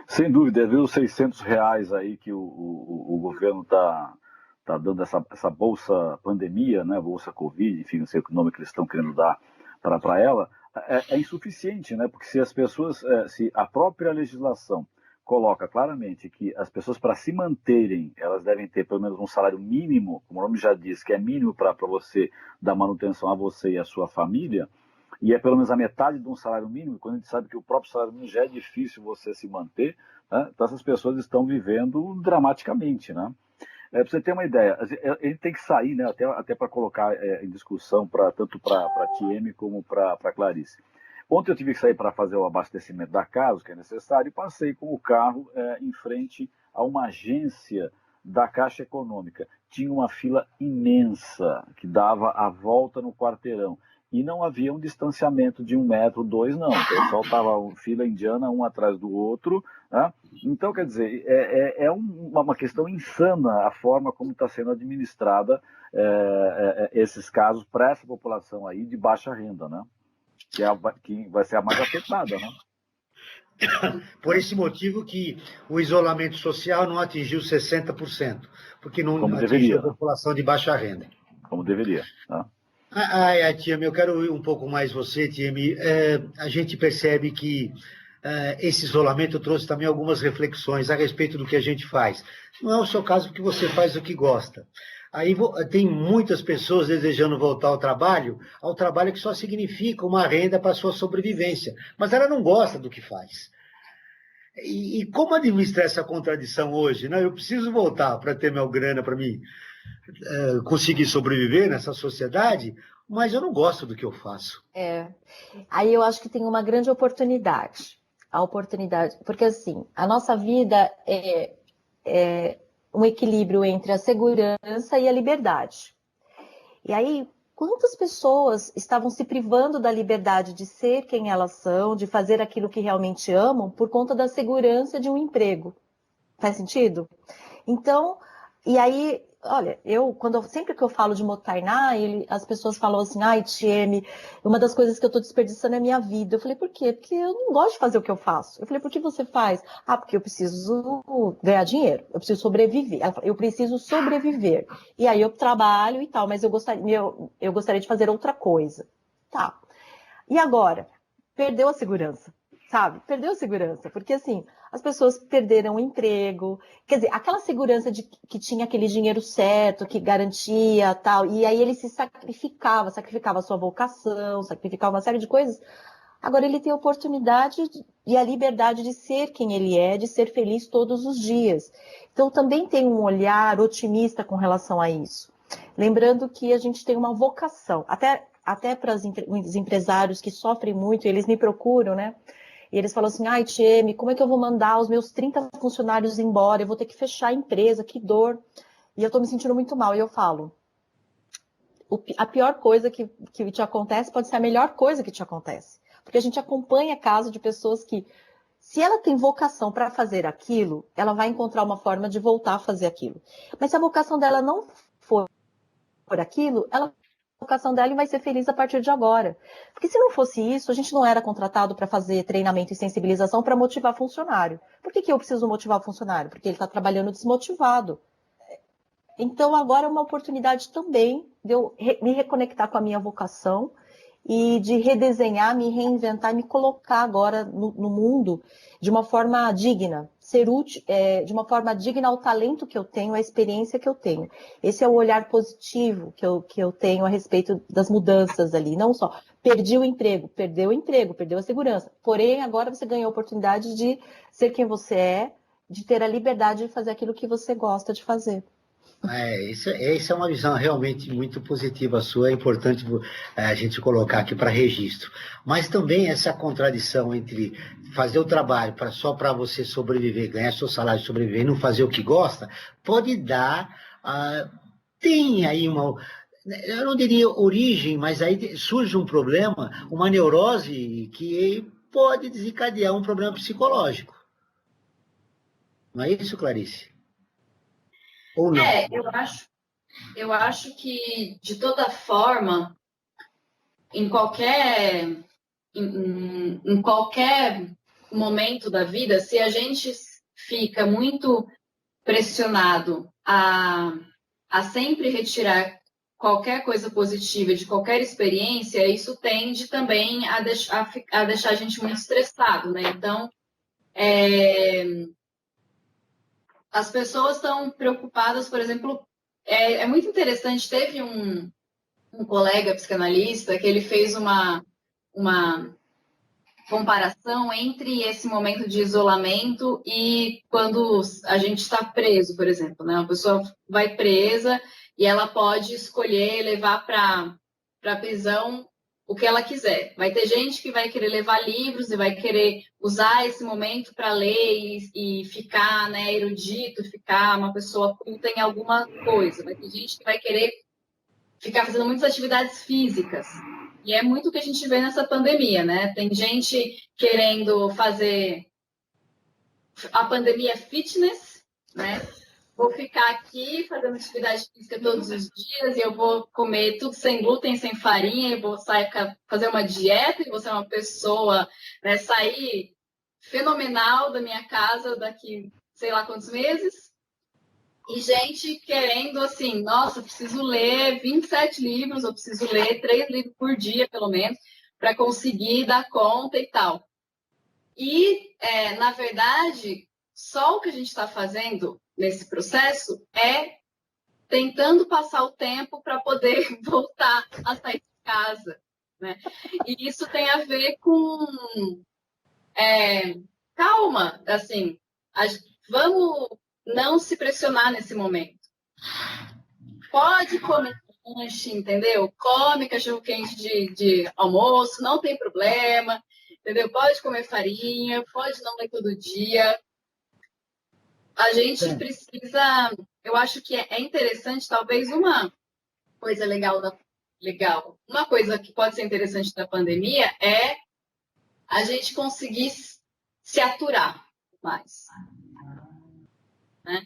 Sem dúvida, viu os R$600 aí que o governo está dando essa bolsa pandemia, né? Bolsa Covid, enfim, não sei o nome que eles estão querendo dar para ela, é insuficiente, né? Porque se as pessoas, se a própria legislação coloca claramente que as pessoas, para se manterem, elas devem ter pelo menos um salário mínimo, como o nome já diz, que é mínimo para você dar manutenção a você e a sua família, e é pelo menos a metade de um salário mínimo, quando a gente sabe que o próprio salário mínimo já é difícil você se manter, né? Então essas pessoas estão vivendo dramaticamente, né? Para você ter uma ideia, a gente tem que sair, né, até para colocar em discussão tanto para a Tieme como para a Clarice. Ontem eu tive que sair para fazer o abastecimento da casa, que é necessário, e passei com o carro em frente a uma agência da Caixa Econômica. Tinha uma fila imensa que dava a volta no quarteirão. E não havia um distanciamento de 1 metro, 2, não. O pessoal estava fila indiana, um atrás do outro, né? Então, quer dizer, é uma questão insana a forma como está sendo administrada esses casos para essa população aí de baixa renda, né? Que vai ser a mais afetada, né? Por esse motivo que o isolamento social não atingiu 60%, porque não como atingiu deveria, a população de baixa renda. Como deveria, né? Tieme, eu quero ouvir um pouco mais você, Tieme. A gente percebe que esse isolamento trouxe também algumas reflexões a respeito do que a gente faz. Não é o seu caso, porque você faz o que gosta. Aí tem muitas pessoas desejando voltar ao trabalho que só significa uma renda para a sua sobrevivência, mas ela não gosta do que faz. E como administrar essa contradição hoje? Né? Eu preciso voltar para ter minha grana para mim conseguir sobreviver nessa sociedade, mas eu não gosto do que eu faço. Aí eu acho que tem uma grande oportunidade. A oportunidade, porque assim, a nossa vida é um equilíbrio entre a segurança e a liberdade. E aí, quantas pessoas estavam se privando da liberdade de ser quem elas são, de fazer aquilo que realmente amam, por conta da segurança de um emprego? Faz sentido? Então, e aí, olha, sempre que eu falo de Motainá, as pessoas falam assim, Tieme, uma das coisas que eu estou desperdiçando é a minha vida. Eu falei, por quê? Porque eu não gosto de fazer o que eu faço. Eu falei, por que você faz? Porque eu preciso ganhar dinheiro, eu preciso sobreviver. Ela falou, eu preciso sobreviver. E aí eu trabalho e tal, mas eu gostaria de fazer outra coisa. Tá. E agora? Perdeu a segurança. Sabe? Perdeu a segurança, porque assim, as pessoas perderam o emprego, quer dizer, aquela segurança de que tinha aquele dinheiro certo, que garantia tal, e aí ele se sacrificava a sua vocação, sacrificava uma série de coisas, Agora ele tem a oportunidade e a liberdade de ser quem ele é, de ser feliz todos os dias. Então também tem um olhar otimista com relação a isso. Lembrando que a gente tem uma vocação, até para os empresários que sofrem muito, eles me procuram, né? E eles falam assim, ai, Tieme, como é que eu vou mandar os meus 30 funcionários embora? Eu vou ter que fechar a empresa, que dor. E eu estou me sentindo muito mal. E eu falo, a pior coisa que te acontece pode ser a melhor coisa que te acontece. Porque a gente acompanha casos de pessoas que, se ela tem vocação para fazer aquilo, ela vai encontrar uma forma de voltar a fazer aquilo. Mas se a vocação dela não for por aquilo, ela a vocação dela vai ser feliz a partir de agora. Porque se não fosse isso, a gente não era contratado para fazer treinamento e sensibilização para motivar funcionário. Por que eu preciso motivar o funcionário? Porque ele está trabalhando desmotivado. Então agora é uma oportunidade também de eu me reconectar com a minha vocação e de redesenhar, me reinventar, me colocar agora no mundo de uma forma digna, ser útil, de uma forma digna ao talento que eu tenho, à experiência que eu tenho. Esse é o olhar positivo que eu tenho a respeito das mudanças ali. Não só perdi o emprego, perdeu a segurança. Porém, agora você ganhou a oportunidade de ser quem você é, de ter a liberdade de fazer aquilo que você gosta de fazer. Essa é uma visão realmente muito positiva sua, é importante a gente colocar aqui para registro. Mas também essa contradição entre fazer o trabalho só para você sobreviver, ganhar seu salário, sobreviver e não fazer o que gosta, pode dar, tem aí eu não diria origem, mas aí surge um problema, uma neurose que pode desencadear um problema psicológico. Não é isso, Clarice? Ou não? Eu acho que, de toda forma, em qualquer momento da vida, se a gente fica muito pressionado a sempre retirar qualquer coisa positiva de qualquer experiência, isso tende também a deixar a gente muito estressado, né? Então, as pessoas estão preocupadas, por exemplo, é muito interessante, teve um colega psicanalista que ele fez uma comparação entre esse momento de isolamento e quando a gente está preso, por exemplo, né? Uma pessoa vai presa e ela pode escolher levar para a prisão o que ela quiser. Vai ter gente que vai querer levar livros e vai querer usar esse momento para ler e ficar, né, erudito, ficar uma pessoa culta em alguma coisa. Vai ter gente que vai querer ficar fazendo muitas atividades físicas. E é muito o que a gente vê nessa pandemia, né? Tem gente querendo fazer a pandemia fitness, né? Vou ficar aqui fazendo atividade física todos os dias e eu vou comer tudo sem glúten, sem farinha, e vou fazer uma dieta e vou ser uma pessoa, né, sair fenomenal da minha casa daqui sei lá quantos meses. E gente querendo assim, nossa, preciso ler 27 livros, eu preciso ler 3 livros por dia, pelo menos, para conseguir dar conta e tal. E, na verdade, só o que a gente está fazendo nesse processo é tentando passar o tempo para poder voltar a sair de casa, né? E isso tem a ver com calma, assim, vamos não se pressionar nesse momento. Pode comer lanche, entendeu? Come cachorro-quente de almoço, não tem problema, entendeu? Pode comer farinha, pode não ler todo dia. A gente precisa, eu acho que é interessante, talvez uma coisa legal, uma coisa que pode ser interessante da pandemia é a gente conseguir se aturar mais. Né?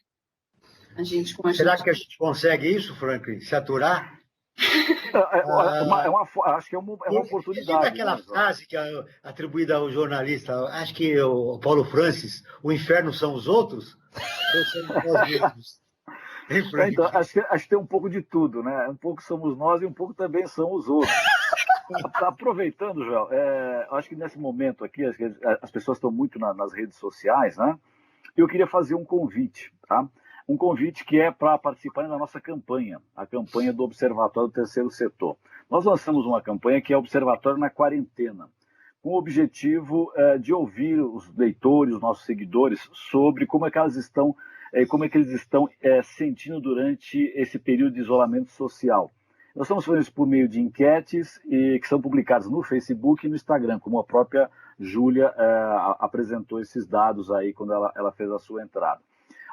Será que a gente consegue isso, Franklin? Se aturar? Acho que é uma oportunidade. Lembra aquela frase que é atribuída ao jornalista, acho que o Paulo Francis, o inferno são os outros? Ou somos nós mesmos? Então, acho que tem um pouco de tudo, né? Um pouco somos nós e um pouco também são os outros. Aproveitando, Joel, acho que nesse momento aqui, as pessoas estão muito nas redes sociais, né? Eu queria fazer um convite, tá? Um convite que é para participar da nossa campanha, a campanha do Observatório do Terceiro Setor. Nós lançamos uma campanha que é Observatório na Quarentena. com o objetivo de ouvir os leitores, os nossos seguidores, sobre como é que eles estão sentindo durante esse período de isolamento social. Nós estamos fazendo isso por meio de enquetes que são publicadas no Facebook e no Instagram, como a própria Júlia apresentou esses dados aí quando ela fez a sua entrada.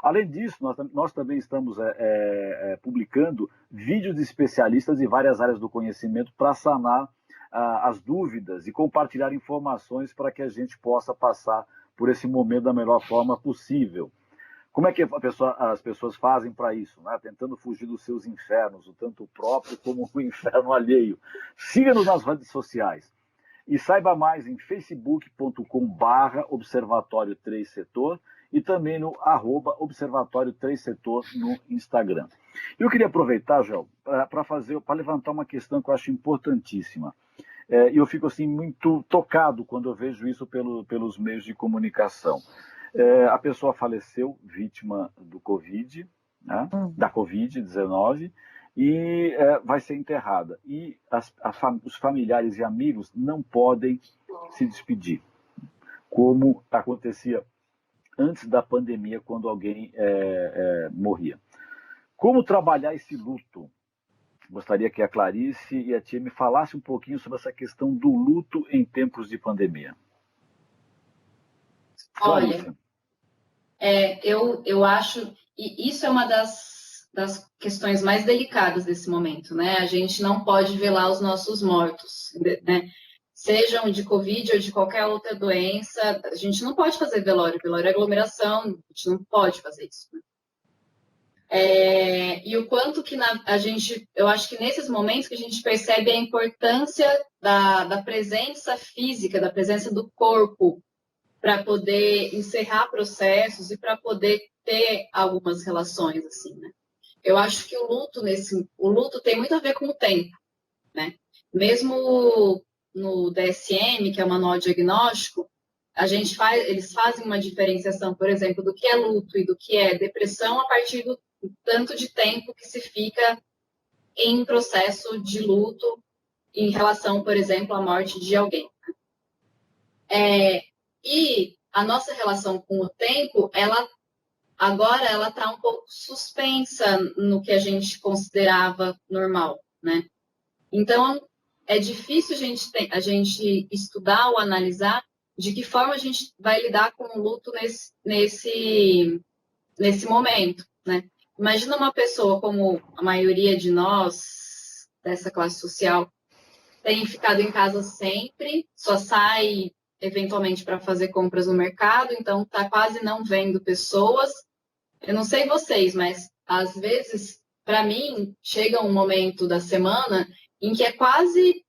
Além disso, nós também estamos publicando vídeos de especialistas em várias áreas do conhecimento para sanar as dúvidas e compartilhar informações para que a gente possa passar por esse momento da melhor forma possível. Como é que as pessoas fazem para isso? Né? Tentando fugir dos seus infernos, o tanto próprio como o inferno alheio. Siga-nos nas redes sociais e saiba mais em facebook.com/Observatório 3 Setor e também no @Observatório 3 Setor no Instagram. Eu queria aproveitar, Joel, para levantar uma questão que eu acho importantíssima. E eu fico assim muito tocado quando eu vejo isso pelos meios de comunicação. A pessoa faleceu vítima do Covid, né, da Covid-19, e vai ser enterrada. E os familiares e amigos não podem se despedir, como acontecia antes da pandemia, quando alguém morria. Como trabalhar esse luto? Gostaria que a Clarice e a Tia me falassem um pouquinho sobre essa questão do luto em tempos de pandemia. Olha, eu acho, e isso é uma das questões mais delicadas desse momento, né? A gente não pode velar os nossos mortos, né? Sejam de Covid ou de qualquer outra doença, a gente não pode fazer velório é aglomeração, a gente não pode fazer isso, né? E o quanto que eu acho que nesses momentos que a gente percebe a importância da presença física, da presença do corpo, para poder encerrar processos e para poder ter algumas relações, assim, né? Eu acho que o luto tem muito a ver com o tempo, né? Mesmo no DSM, que é o Manual Diagnóstico, eles fazem uma diferenciação, por exemplo, do que é luto e do que é depressão a partir do tanto de tempo que se fica em processo de luto em relação, por exemplo, à morte de alguém. E a nossa relação com o tempo, agora ela está um pouco suspensa no que a gente considerava normal, né? Então, é difícil a gente estudar ou analisar de que forma a gente vai lidar com o luto nesse momento, né? Imagina uma pessoa como a maioria de nós, dessa classe social, tem ficado em casa sempre, só sai eventualmente para fazer compras no mercado, então está quase não vendo pessoas. Eu não sei vocês, mas às vezes, para mim, chega um momento da semana em que é quase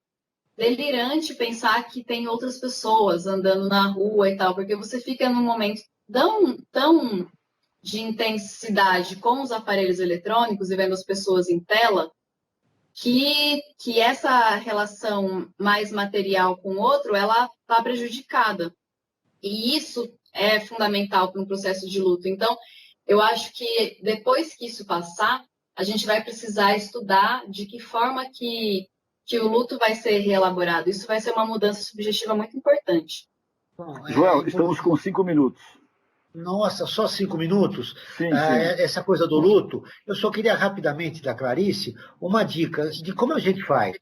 delirante pensar que tem outras pessoas andando na rua e tal, porque você fica num momento tão de intensidade com os aparelhos eletrônicos e vendo as pessoas em tela, que essa relação mais material com o outro, ela está prejudicada. E isso é fundamental para um processo de luto. Então, eu acho que depois que isso passar, a gente vai precisar estudar de que forma que o luto vai ser reelaborado. Isso vai ser uma mudança subjetiva muito importante. Bom, Joel, estamos com 5 minutos. Nossa, só 5 minutos? Sim. Essa coisa do luto, eu só queria rapidamente da Clarice uma dica de como a gente faz,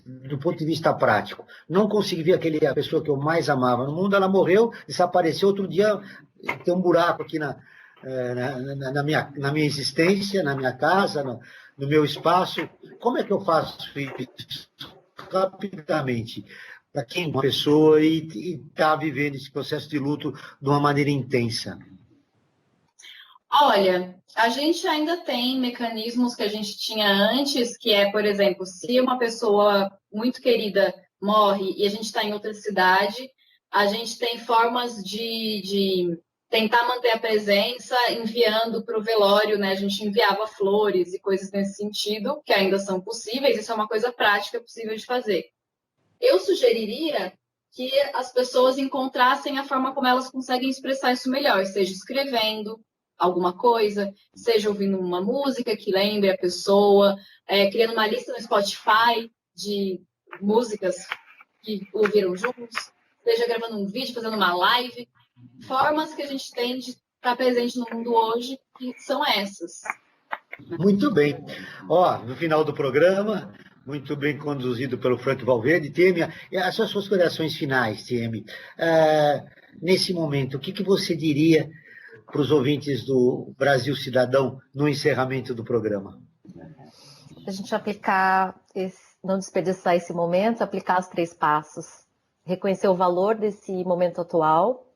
do ponto de vista prático. Não consegui ver a pessoa que eu mais amava no mundo, ela morreu, desapareceu. Outro dia tem um buraco aqui na minha existência, na minha casa, no meu espaço. Como é que eu faço isso rapidamente? Para quem é uma pessoa e está vivendo esse processo de luto de uma maneira intensa? Olha, a gente ainda tem mecanismos que a gente tinha antes, que é, por exemplo, se uma pessoa muito querida morre e a gente está em outra cidade, a gente tem formas de tentar manter a presença enviando para o velório, né? A gente enviava flores e coisas nesse sentido, que ainda são possíveis, isso é uma coisa prática possível de fazer. Eu sugeriria que as pessoas encontrassem a forma como elas conseguem expressar isso melhor, seja escrevendo alguma coisa, seja ouvindo uma música que lembre a pessoa, criando uma lista no Spotify de músicas que ouviram juntos, seja gravando um vídeo, fazendo uma live. Formas que a gente tem de estar presente no mundo hoje, que são essas. Muito bem. No final do programa, muito bem conduzido pelo Frank Valverde. Tieme, as suas considerações finais, Tieme. Nesse momento, o que você diria para os ouvintes do Brasil Cidadão no encerramento do programa? A gente aplicar, não desperdiçar esse momento, aplicar os 3 passos. Reconhecer o valor desse momento atual,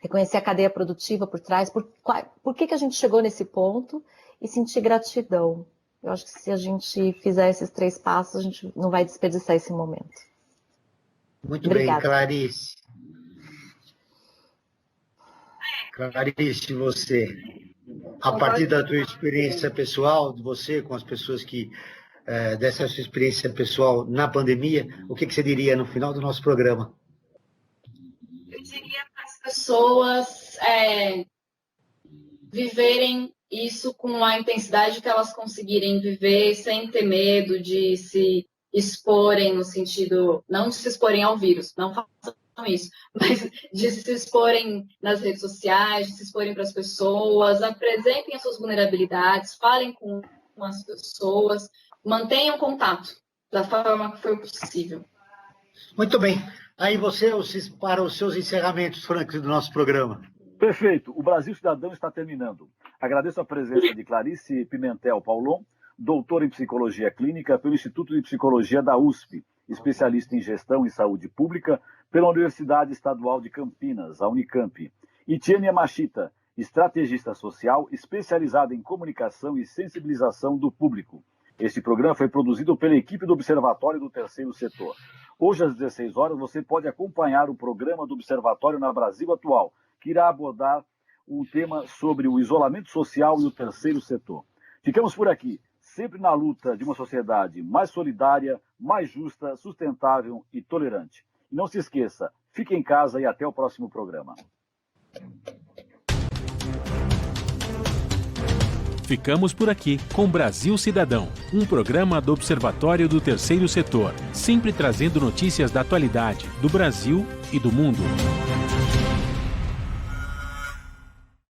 reconhecer a cadeia produtiva por trás, por que a gente chegou nesse ponto e sentir gratidão. Eu acho que se a gente fizer esses 3 passos, a gente não vai desperdiçar esse momento. Muito Obrigada. bem, Clarice. Clarice, você, a partir da tua experiência pessoal, de você com as pessoas que, dessa sua experiência pessoal na pandemia, o que você diria no final do nosso programa? Eu diria para as pessoas viverem isso com a intensidade que elas conseguirem viver, sem ter medo de se exporem no sentido, não de se exporem ao vírus, não façam isso, mas de se exporem nas redes sociais, de se exporem para as pessoas, apresentem as suas vulnerabilidades, falem com as pessoas, mantenham contato da forma que for possível. Muito bem. Aí você, para os seus encerramentos, Frank, do nosso programa. Perfeito. O Brasil Cidadão está terminando. Agradeço a presença de Clarice Pimentel Paulon, doutora em Psicologia Clínica pelo Instituto de Psicologia da USP, especialista em Gestão e Saúde Pública pela Universidade Estadual de Campinas, a Unicamp. E Tieme Yamashita, estrategista social especializada em comunicação e sensibilização do público. Este programa foi produzido pela equipe do Observatório do Terceiro Setor. Hoje, às 16 horas, você pode acompanhar o programa do Observatório na Brasil Atual, que irá abordar um tema sobre o isolamento social e o terceiro setor. Ficamos por aqui, sempre na luta de uma sociedade mais solidária, mais justa, sustentável e tolerante. E não se esqueça, fique em casa e até o próximo programa. Ficamos por aqui com Brasil Cidadão, um programa do Observatório do Terceiro Setor, sempre trazendo notícias da atualidade, do Brasil e do mundo.